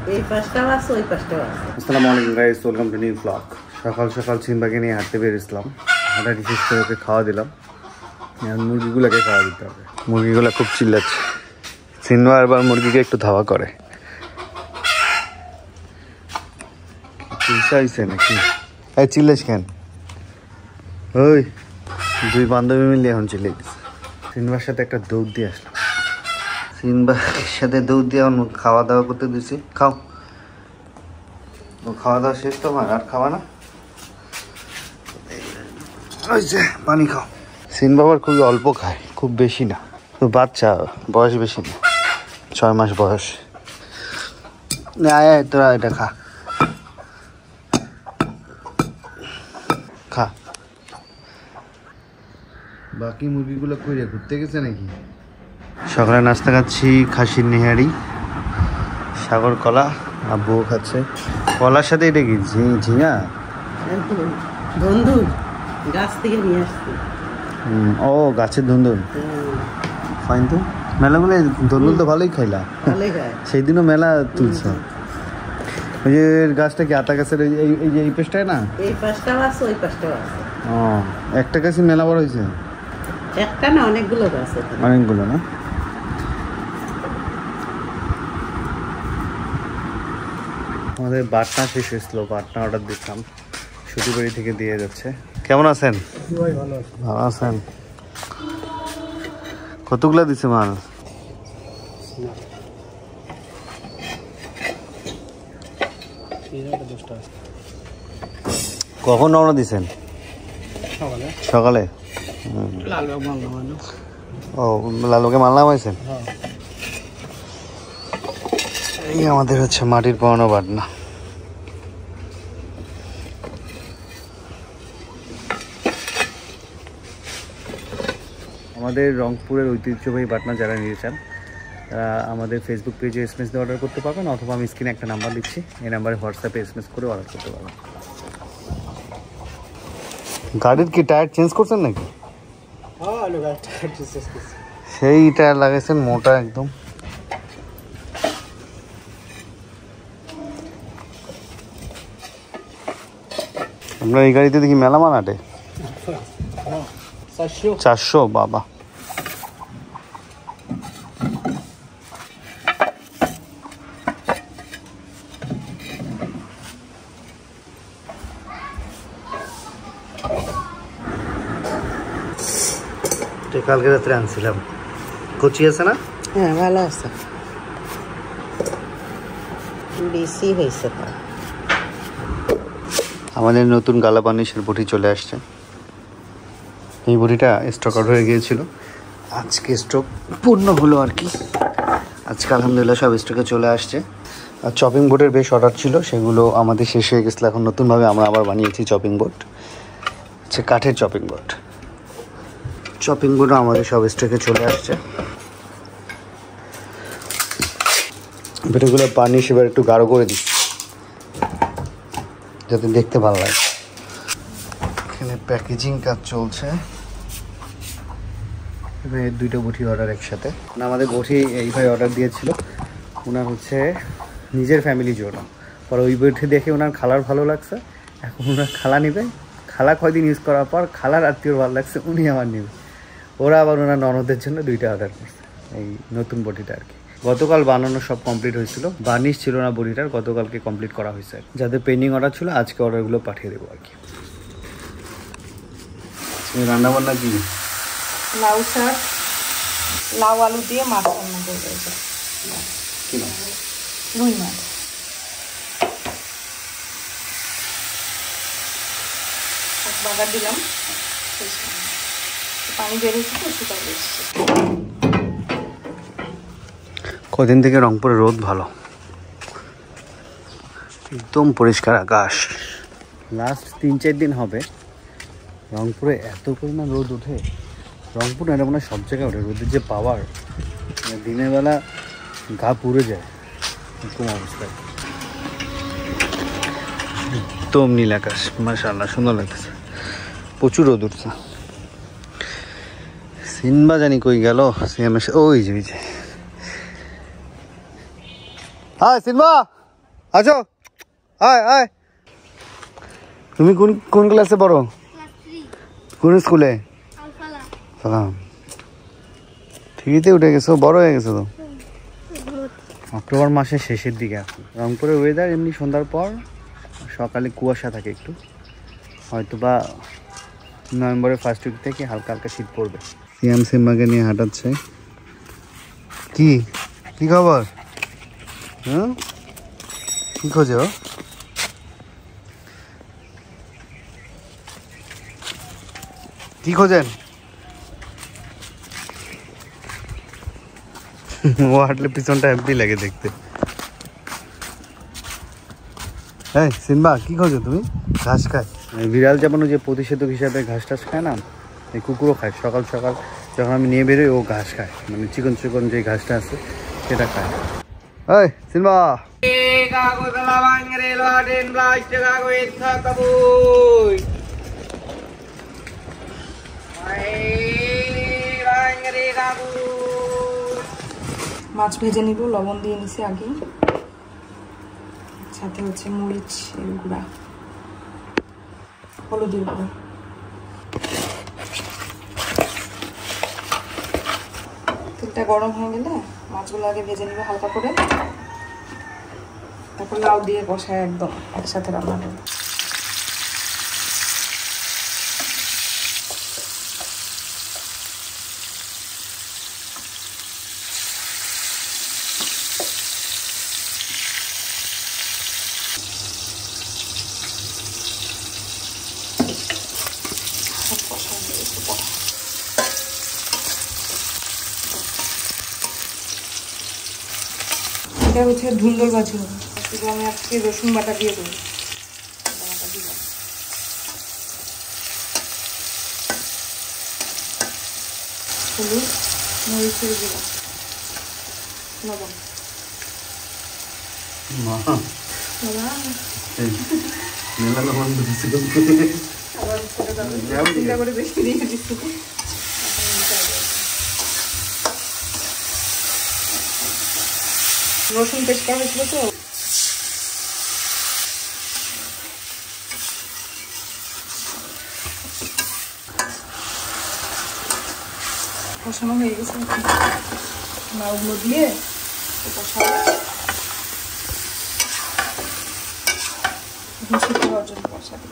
আসসালামু আলাইকুম guys, welcome to new blog. সকাল সকাল সিম্বাকে নিয়ে হাঁটতে বেরিয়েছিলাম। হাঁটাটি শেষ করে ওকে খাওয়া দিলাম। মুরগিগুলোকে খাওয়া দিতে হবে। মুরগিগুলো খুব চিল্লাচ্ছে। সিম্বা আবার মুরগিকে একটু ধাওয়া করে। চিল্লাইছে নাকি? এই চিল্লাইস কেন? ওই দুই বান্ধবী মিলে এখন চিল্লাই দিচ্ছে। সিম্বার সাথে একটা দৌড় দিয়ে আসলাম। সিম্বার সাথে দৌড় দিয়ে এখন খাওয়া দাওয়া করতে দিচ্ছি। খাও, খাওয়া দাওয়া শেষ তো আমার, আর খাওয়া না? ওই যে পানি খাও। সিন বাবার খুবই অল্প খায়, খুব বেশি না। তো বাচ্চা, বয়স বেশি না, 6 মাস বয়স। আয় আয় তোরা এটা খা খা। বাকি মুরগিগুলো কইরে ঘুরতে গেছে নাকি? সকালে নাস্তা খাচ্ছি খাসির নেহারি, সাগর কলা। আব্বু খাচ্ছে কলার সাথে। এটা কি ঝিঙা? ধুন্দুল গাছ থেকে নিয়ে আসছি। ও গাছের ধুন্দুল, ফাইন। তো মেলাগুলো ধুন্দুল তো ভালোই খাইলা। সেই দিনও মেলা তুলছ। ওই যে গাছটা কি আতা গাছের? এই যে এই পেশটায় না, এই পাশটাও আছে, ওই পাশটাও আছে। ও একটা গাছে মেলা বড় হয়েছে? একটা না, অনেকগুলো গাছ। অনেকগুলো না? আমাদের বাটনা শেষ হয়েছিল, বাটনা অর্ডার দিতাম, সুতিবাড়ি থেকে দিয়ে যাচ্ছে। কেমন আছেন? ভালো আছেন? কতগুলা দিছে মাল? কখন রওনা দিছেন? সকালে। ও লালুকে মাল নামাইছেন? এই আমাদের হচ্ছে মাটির পাওনা বাটনা। আমাদের রংপুরের ঐতিহ্যবাহী বাটনা যারা নিতে চান তারা আমাদের ফেসবুক পেজে SMS দিয়ে অর্ডার করতে পারবেন, অথবা আমি স্ক্রিনে একটা নাম্বার দিচ্ছি, এই নাম্বারে হোয়াটসঅ্যাপে SMS করে অর্ডার করতে পারবেন। গাড়ির কি টায়ার চেঞ্জ করছেন নাকি? সেই টায়ার লাগাইছেন মোটা একদম। আপনার এই গাড়িতে দেখি মেলা মান আটে। 400 বাবা। কালকে রাত্রে আনছিলাম। কচি আছে না? হ্যাঁ ভালো আছে, বেশি হয়েছে। আমাদের নতুন গালা বানিশের বটি চলে আসছে। এই বটিটা স্টক আউট হয়ে গিয়েছিল, আজকে স্টক পূর্ণ হলো আর কি। আজকে আলহামদুলিল্লাহ সব স্টকে চলে আসছে। আর চপিং বোর্ডের বেশ অর্ডার ছিল, সেগুলো আমাদের শেষ হয়ে গেছিলো। এখন নতুনভাবে আমরা আবার বানিয়েছি চপিং বোর্ড, হচ্ছে কাঠের চপিং বোর্ড। চপিং বোর্ডও আমাদের সব স্টকে চলে আসছে। বটিগুলো বানিশ এবার একটু গাঢ় করে দিই যাতে দেখতে ভালো লাগে। এখানে প্যাকেজিং কাজ চলছে। দুইটা বটি অর্ডার একসাথে। আমাদের বটি এই ভাই অর্ডার দিয়েছিল, ওনার হচ্ছে নিজের ফ্যামিলির জন্য। পরে ওই বটি দেখে ওনার খালার ভালো লাগছে, এখন ওনার খালা নেবে। খালা কয়দিন ইউজ করার পর খালার আত্মীয় ভালো লাগছে, উনি আমার নেবে। ওরা আবার ওনার ননদের জন্য দুইটা অর্ডার করছে এই নতুন বটিটা আর কি। গতকাল বানানো সব কমপ্লিট হয়েছিল, বার্নিশ ছিল না বডিটার, গতকালকে কমপ্লিট করা হয়েছে। যাদের পেন্ডিং অর্ডার ছিল আজকে অর্ডারগুলো পাঠিয়ে দেবো আর কি। রান্না বান্না কি? লাউ শাক, লাউ আলু দিয়ে মাছ রান্না করবো। কি মাছ? রুই মাছ। বাগার দিলাম, পানি বেরিয়েছে তো শুকায় এসছে। কদিন থেকে রংপুরে রোদ ভালো, একদম পরিষ্কার আকাশ। লাস্ট 3-4 দিন হবে রংপুরে এত পরিমাণ রোদ ওঠে। রংপুর এটা মনে হয় সব জায়গায় ওঠে, রোদের যে পাওয়ার, দিনের বেলা গা পুড়ে যায় এরকম অবস্থায়। একদম নীল আকাশ, মাশাআল্লাহ সুন্দর লাগতেছে। প্রচুর রোদ উঠছে। সিনবা জানি কই গেল? ওই যে হাই সিনবা, আছো আয় আয়। তুমি কোন কোন ক্লাসে পড়ো? কোন স্কুলে? সালাম। ঠিকইতে উঠে গেছো, বড় হয়ে গেছো তো। অক্টোবর মাসের শেষের দিকে এখন রংপুরের ওয়েদার এমনি সন্ধ্যার পর সকালে কুয়াশা থাকে একটু, হয়তো বা নভেম্বরের ফার্স্ট উইক থেকে হালকা হালকা শীত পড়বে। সিয়াম সিম্মাকে নিয়ে হাঁটাচ্ছে। কি কি খবর? হ্যাঁ কি খোঁজে ও? কি খোঁজেন? ও হাঁটলে পিছনটা হ্যাপি লাগে দেখতে। হ্যাঁ সিম্বা কি খোঁজো তুমি? ঘাস খায় বিড়াল, যেমন যে প্রতিষেধক হিসাবে ঘাস টাস খায় না, এই কুকুরও খায়। সকাল সকাল যখন আমি নিয়ে বেরোই ও ঘাস খায়, মানে চিকন চিকন যে ঘাসটা আছে সেটা খায়। এই সিম্বা মাছ ভেজে নিব, লবণ দিয়ে নিছি আগে, সাথে হচ্ছে মরিচ গুঁড়া, হলুদের গুঁড়া। তেলটা গরম হয়ে গেলে মাছগুলো আগে ভেজে নিব হালকা করে, তারপর লাউ দিয়ে কষায় একদম একসাথে রান্না করব। এটা হচ্ছে ধুন্দুল ভাজি হবে, শুধু আমি আজকে রসুন বাটা দিয়ে দেবো। হলুদ, মরিচের গুঁড়া, লবণ। আবার করে বেশি দিয়ে দিচ্ছি। রসুন পেস্ট করা হয়েছিল তো, কষানো হয়ে গেছে। লাউগুলো দিয়ে কষাবো, এখন সিদ্ধ হওয়ার জন্য কষাবো।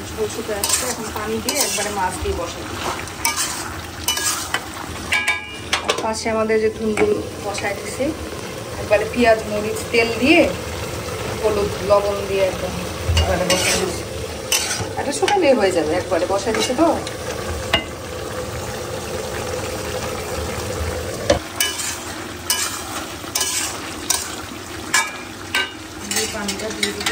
ঝোল শুকে আসছে, এখন পানি দিয়ে একবারে মাছ দিয়ে বসাবো। পাশে আমাদের যে ধুন্দুল বসাই দিছি, একবারে পেঁয়াজ মরিচ তেল দিয়ে হলুদ লবণ দিয়ে একদম একবারে বসাই দিচ্ছি। এটা শুকালে হয়ে যাবে, একবারে বসাই দিচ্ছে তো। পানিটা দিয়ে দিব।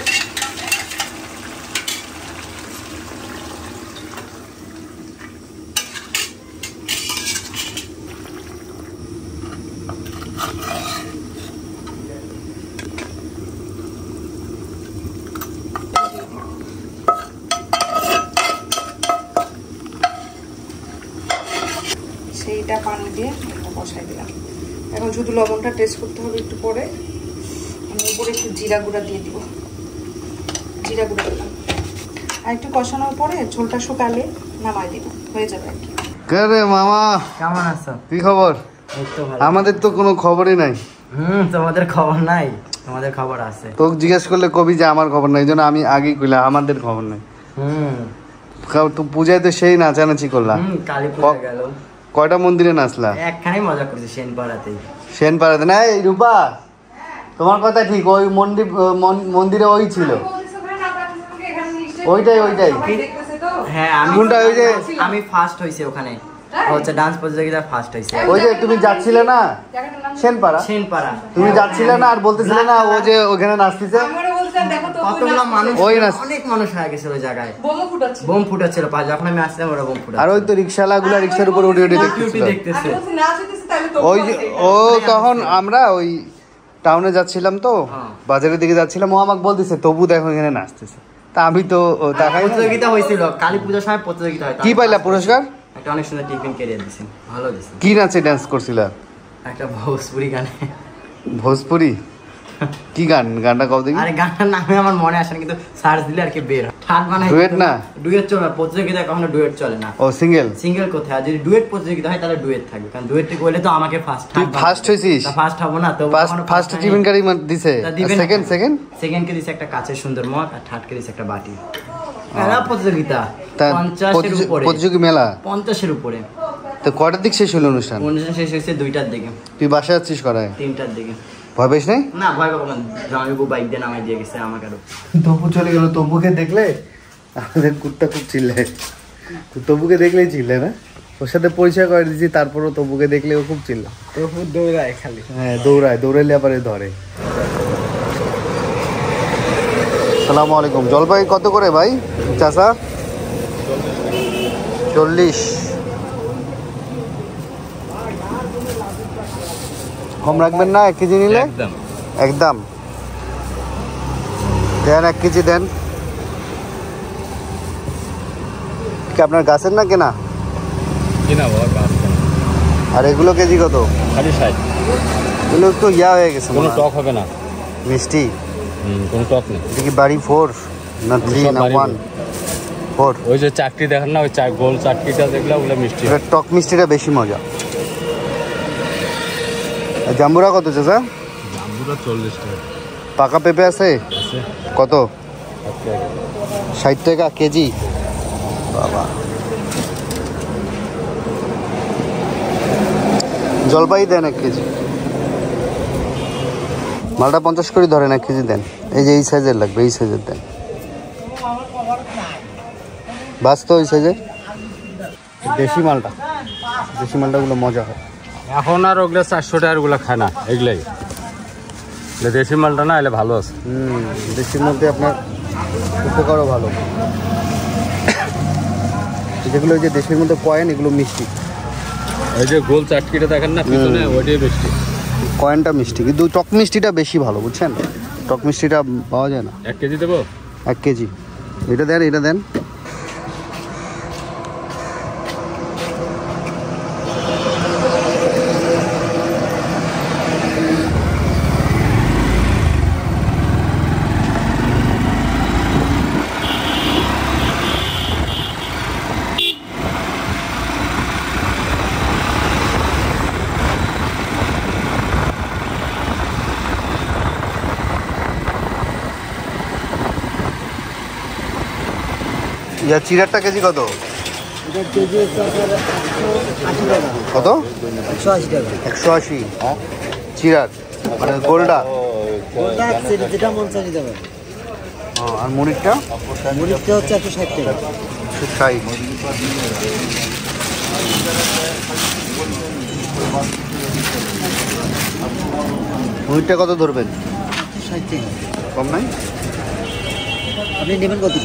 সেইটা পানি দিয়ে বসাই দিলাম। এখন শুধু লবণটা টেস্ট করতে হবে একটু পরে। আমি উপরে একটু জিরা গুঁড়া দিয়ে দিব, জিরা গুঁড়া দিলাম। আর একটু কষানোর পরে ঝোলটা শুকালে নামাই দিব, হয়ে যাবে আর কি। রে মামা কেমন আছো? কি খবর? আমাদের তো কোনো খবরই নাই। তোমাদের খবর নাই? তোমাদের খবর আছে। তোকে জিজ্ঞেস করলে কবি যে আমার খবর নাই, এই জন্য আমি আগেই কইলাম আমাদের খবর নাই। তো পূজায় তো সেই নাচানাচি করলাম। কালী পূজা গেল। কয়টা মন্দিরে নাচলা? একখানেই মজা করছি, সেনপাড়াতেই। সেনপাড়াতে না? এই রূপা তোমার কথা ঠিক, ওই মন্দিরে ওই ছিল, ওইটাই ওইটাই। হ্যাঁ আমি ফার্স্ট হইছি ওখানে, হচ্ছে ডান্স প্রতিযোগিতা ফার্স্ট হইছে। ওই যে তুমি যাচ্ছিলে না সেনপাড়া, তুমি যাচ্ছিলে না আর বলতেছিলে না ও যে ওখানে নাচতেছে, কতগুলো মানুষ, ওই নাচ অনেক মানুষ হয়ে গেছে ওই জায়গায়, বোম ফুটাচ্ছিল। যখন আমি আসলাম ওরা বোম ফুটাচ্ছিল। আর ওই তো রিকশাওয়ালাগুলা রিকশার উপর উঠে উঠে দেখতেছে। ওই ও তখন আমরা ওই টাউনে যাচ্ছিলাম তো, বাজারের দিকে যাচ্ছিলাম, ও আমাকে বলতেছে তবু দেখো এখানে নাচতেছে। তা আমি তো প্রতিযোগিতা হয়েছিল কালী পূজার সময়, প্রতিযোগিতা হয়। কি পাইলা পুরস্কার? একটা অনেক সুন্দর টিফিন ক্যারিয়ার দিছেন, ভালো দিছেন। কি নাচে ডান্স করছিলা? একটা ভোজপুরি গানে। ভোজপুরি কি গান? গানটা কও দেখি। আরে গানটার নামে আমার মনে আসে না, কিন্তু সার্চ দিলে আর কি বের হয়। ঠাট বানাই ডুয়েট না? ডুয়েট চলে না, প্রতিযোগিতায় কখনো ডুয়েট চলে না। ও সিঙ্গেল? সিঙ্গেল কোথায়? আর যদি ডুয়েট প্রতিযোগিতা হয় তাহলে ডুয়েট থাকবে, কারণ ডুয়েট করলে তো আমাকে ফার্স্ট। তুই ফার্স্ট হইছিস? ফার্স্ট হবো না তো। ফার্স্ট টিফিন কারি দিছে, সেকেন্ড সেকেন্ড কে দিছে একটা কাচের সুন্দর মগ, আর থার্ড কে দিছে একটা বাটি। মেলা প্রতিযোগিতা 50-এর উপরে। প্রতিযোগী মেলা 50-এর উপরে। তো কয়টার দিক শেষ হলো অনুষ্ঠান? অনুষ্ঠান শেষ হয়েছে 2টার দিকে। তুই বাসায় যাচ্ছিস করায়? 3টার দিকে। ভয় পেস নাই? না ভয় পাবো না, জামাইবাবু বাইক দিয়ে নামাই দিয়ে গেছে আমাকে। আরো তবু চলে গেল। তবুকে দেখলে আমাদের কুত্তা খুব চিল্লে, তবুকে দেখলেই চিল্লে না? ওর সাথে পরিচয় করে দিচ্ছি, তারপরও তবুকে দেখলে ও খুব চিল্লা। তবু দৌড়ায় খালি। হ্যাঁ দৌড়ায়, দৌড়াইলে আবার ধরে। সালামু আলাইকুম। জলপাই কত করে ভাই চাচা? 40। কম রাখবেন না 1 কেজি নিলে? একদম দেন, 1 কেজি দেন। কি আপনার গাছের না কেনা? আর এগুলো কেজি কত? 60। এগুলো একটু ইয়া হয়ে গেছে, কোনো টক হবে না, মিষ্টি। কোনো টক নেই। এটা কি বাড়ি 4 না 3 না 1? 4। ওই যে চাকরি দেখেন না, ওই গোল চাকরিটা দেখলে ওগুলো মিষ্টি। টক মিষ্টিটা বেশি মজা। জাম্বুরা কত চাচা? জাম্বুরা 40 টাকা। পাকা পেঁপে আছে? কত? 60 টাকা কেজি। বাবা। জলপাই দেন 1 কেজি। মালটা 50 করে ধরেন, 1 কেজি দেন। এই যে এই সাইজের লাগবে, এই সাইজের দেন। বাস তো ওই সাইজের দেশি মালটা, দেশি মালটাগুলো মজা হয়। এখন আর ওগুলো 400 টাকার গুলো খায় না, এগুলাই দেশি মালটা না এলে ভালো আছে। দেশির মধ্যে আপনার উপকারও ভালো। যেগুলো ওই যে দেশের মধ্যে কয়েন, এগুলো মিষ্টি। ওই যে গোল চাটকিটা দেখেন না পিছনে, ওইটাই মিষ্টি। কয়েনটা মিষ্টি, কিন্তু টক মিষ্টিটা বেশি ভালো, বুঝছেন? টক মিষ্টিটা পাওয়া যায় না। 1 কেজি দেবো? 1 কেজি। এটা দেন, এটা দেন। ইয়া চিড়ারটা কেজি কত? কত? 180 টাকা। 180 চিড়ার, মানে গোলটা। যেটা মন চাই নিতে পারে। আর মুড়িটা? মুড়িটা হচ্ছে 160 টাকা। 160। মুড়িটা কত ধরবেন? 60 টাকা। কম নাই? আপনি নেবেন কত?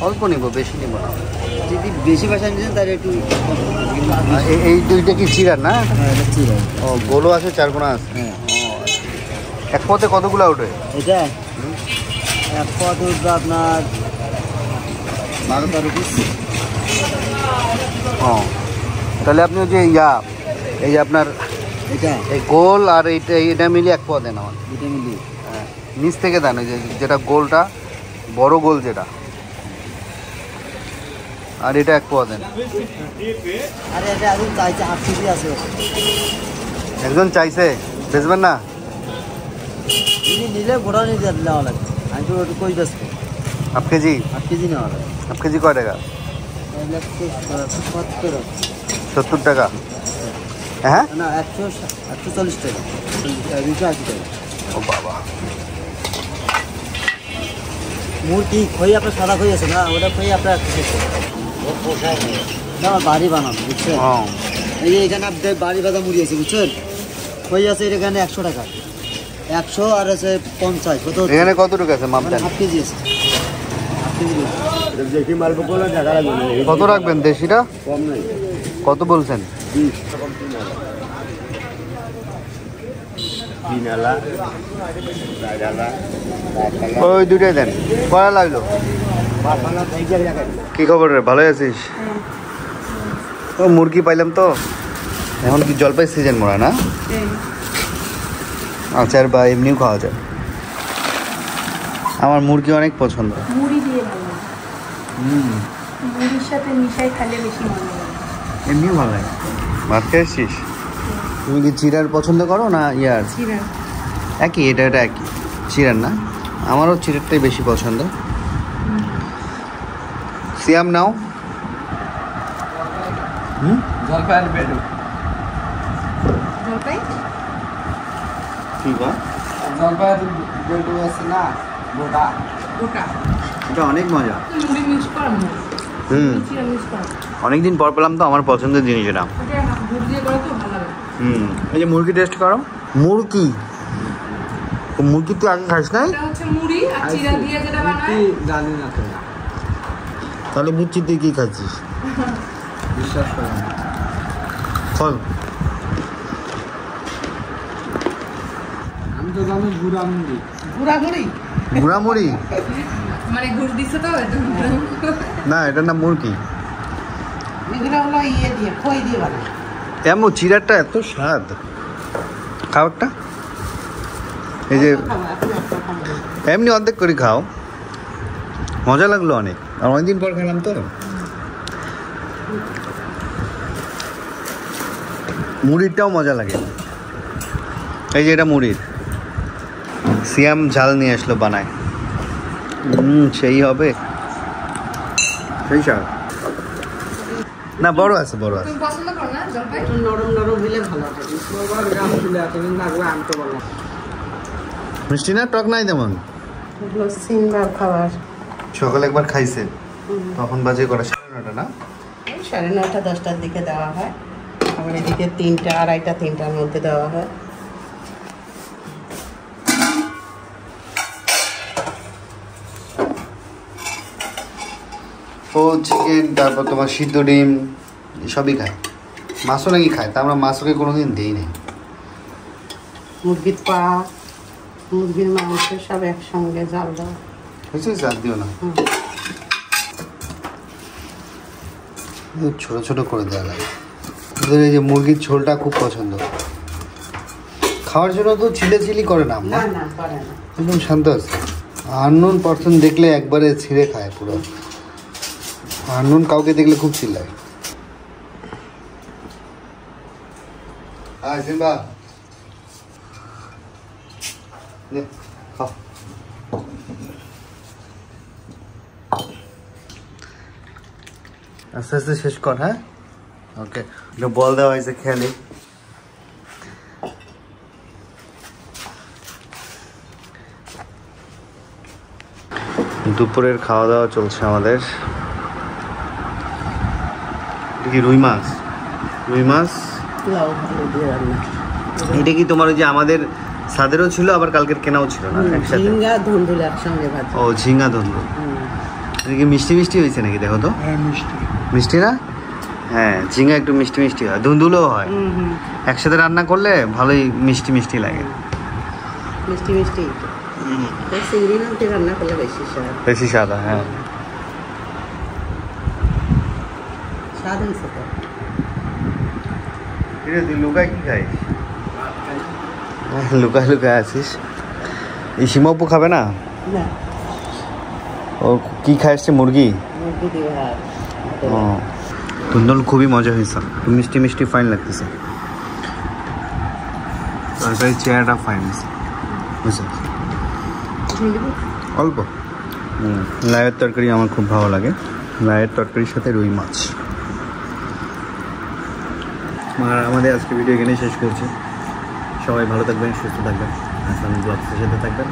অল্প নিব, বেশি নিব না। যদি বেশি বাসা নিতেন তাহলে একটু। এই দুইটা কি চিড়ার না? হ্যাঁ এটা চিড়া। ও গোলও আছে, 4 কোনা আছে। হ্যাঁ। এক পথে কতগুলো উঠে? এটা এক পথ উঠবে আপনার 12-13 পিস। ও তাহলে আপনি ওই যে ইয়া, এই যে আপনার এটা এই গোল আর এটা মিলিয়ে 1 পথ দেন আমার। দুটো মিলিয়ে। হ্যাঁ নিচ থেকে দেন, ওই যেটা গোলটা, বড় গোল যেটা, আর এটা 1 পথ দেন। আরে এটা এখন চাইছে 8 কেজি আছে। একজন চাইছে, বেচবেন না? যদি নিলে গোড়া নিতে নেওয়া লাগবে। আমি তো ওটা কই বেচবো। 1 কেজি? 8 কেজি নেওয়া লাগবে। 1 কেজি কয় টাকা? 70 টাকা। হ্যাঁ না 140 টাকা। 280 টাকা। ও বাবা। মুরগি খই আপনার সাদা খই আছে না, ওটা খই আপনার না বাড়ি বানানো, বুঝছেন? ও এই যে এখানে আপনার বাড়ি বাঁধা মুড়ি আছে, বুঝছেন? খই আছে এখানে 100 টাকা, 100 আর আছে 50। কত? এখানে কতটুকু আছে মাপ দেন? 8 কেজি আছে। 8 কেজি দেখি মাল বলে টাকা লাগবে। কত রাখবেন দেশিটা? কম নাই। কত বলছেন? 20। ওই দুটাই দেন। কয়টা লাগলো? কি খবর রে, ভালো আছিস? ও মুরগি পাইলাম তো। এখন কি জলপাই সিজন মরা না? আচার বা এমনিও খাওয়া যায়। আমার মুরগি অনেক পছন্দ। মুড়ি দিয়ে ভালো লাগে। মুড়ির সাথে মিশাই খেলে বেশি ভালো লাগে। এমনিও ভালো লাগে। ভাত খেয়েছিস? তুমি কি চিরার পছন্দ করো না ইয়ার? চিরা একই, এটা একই চিরার না? আমারও চিরারটাই বেশি পছন্দ। সিয়াম নাও। জলপাই কি গো? গোটা এটা অনেক মজা। মুড়ি মিক্স করা চিরা মিক্স করা অনেকদিন পর পেলাম তো, আমার পছন্দের জিনিস এটা। ওটা গুড় দিয়ে করে তো ভালো লাগে। এই যে মুরগি টেস্ট করো। মুরগি তুই আগে খাস নাই? এটা হচ্ছে মুড়ি আর চিরা দিয়ে যেটা বানায়। জানি না তো, তাহলে বুঝছি তুই কি খাচ্ছিস। বিশ্বাস করো না। চল। আমি তো জানি গুড়া মুড়ি। গুঁড়া মুড়ি মানে গুড় দিছে তো না, এটা না মুরগি। এগুলো হলো ইয়ে দিয়ে খই দিয়ে বানায়। এমন চিরারটা এত স্বাদ। খাও একটা। এই যে এমনি অর্ধেক করে খাও, মজা লাগলো অনেক। আর অনেকদিন পর খেলাম তো। মুড়িরটাও মজা লাগে। এই যে এটা মুড়ির। সিয়াম ঝাল নিয়ে আসলো বানায়। সেই হবে, সেই স্বাদ। না বড় আছে, বড় আছে। তুমি পছন্দ করো না জলপাই? একটু নরম নরম হলে ভালো হবে। মিষ্টি না, টক নাই তেমন। এগুলো সিনবার খাবার। সকালে একবার খাইছে, তখন বাজে করা 9:30 না? 9:30 10টার দিকে দেওয়া হয়। আবার এদিকে 3টা 2:30 3টার মধ্যে দেওয়া হয়। ও চিকেন, তারপর তোমার সিদ্ধ ডিম সবই খায়। মাছও নাকি খায়, তা আমরা মাছকে কোনোদিন দিই নাই। মুরগির পা, মুরগির মাংস সব একসঙ্গে জাল দেওয়া। বুঝছি, চাল দিও না, ছোট ছোট করে দেওয়া লাগে। ওদের এই যে মুরগির ঝোলটা খুব পছন্দ। খাওয়ার জন্য তো চিলি করে না, না না করে না। একদম শান্ত আছে। আননোন পার্সন দেখলে একবারে ছিঁড়ে খায় পুরো। আননোন কাউকে দেখলে খুব চিল্লায়। হ্যাঁ সিম্বা, খাও। আস্তে আস্তে শেষ কর। হ্যাঁ, ওকে। বল দেওয়া হয়েছে, খেয়ালি। দুপুরের খাওয়া দাওয়া চলছে আমাদের। কি রুই মাছ? লাউ ভালো দিয়ে রান্না। এটা কি তোমার ওই যে আমাদের সাদেরও ছিল, আবার কালকের কেনাও ছিল না একসাথে? ঝিঙ্গা ধুন্দুল একসঙ্গে ভাজি। ও ঝিঙ্গা ধরলো। এটা কি মিষ্টি মিষ্টি হয়েছে নাকি? দেখো তো। মিষ্টি না? হ্যাঁ, ঝিঙ্গা একটু মিষ্টি মিষ্টি হয়, ধুন্দুলও হয়। একসাথে রান্না করলে ভালোই মিষ্টি মিষ্টি লাগে। মিষ্টি মিষ্টি। চিংড়ি মাছ দিয়ে রান্না করলে বেশি স্বাদ। হ্যাঁ, স্বাদ হয়েছে তো। তুই লুকায় কি খাইস? লুকায় আছিস। এই সীমাপু খাবে না? না, ও কি খায় আসছে? মুরগি। মুরগি দিয়ে ভাত। ও, ধুন্দুল খুবই মজা হয়েছে, মিষ্টি মিষ্টি ফাইন লাগতেছে। তরকারি চেয়ারটা ফাইন হয়েছে, বুঝছো? অল্প। লাইয়ের তরকারি আমার খুব ভালো লাগে। লাইয়ের তরকারির সাথে রুই মাছ। আর আমাদের আজকে ভিডিও এখানেই শেষ করছি। সবাই ভালো থাকবেন, সুস্থ থাকবেন, আসাম ব্লগসের সাথে থাকবেন।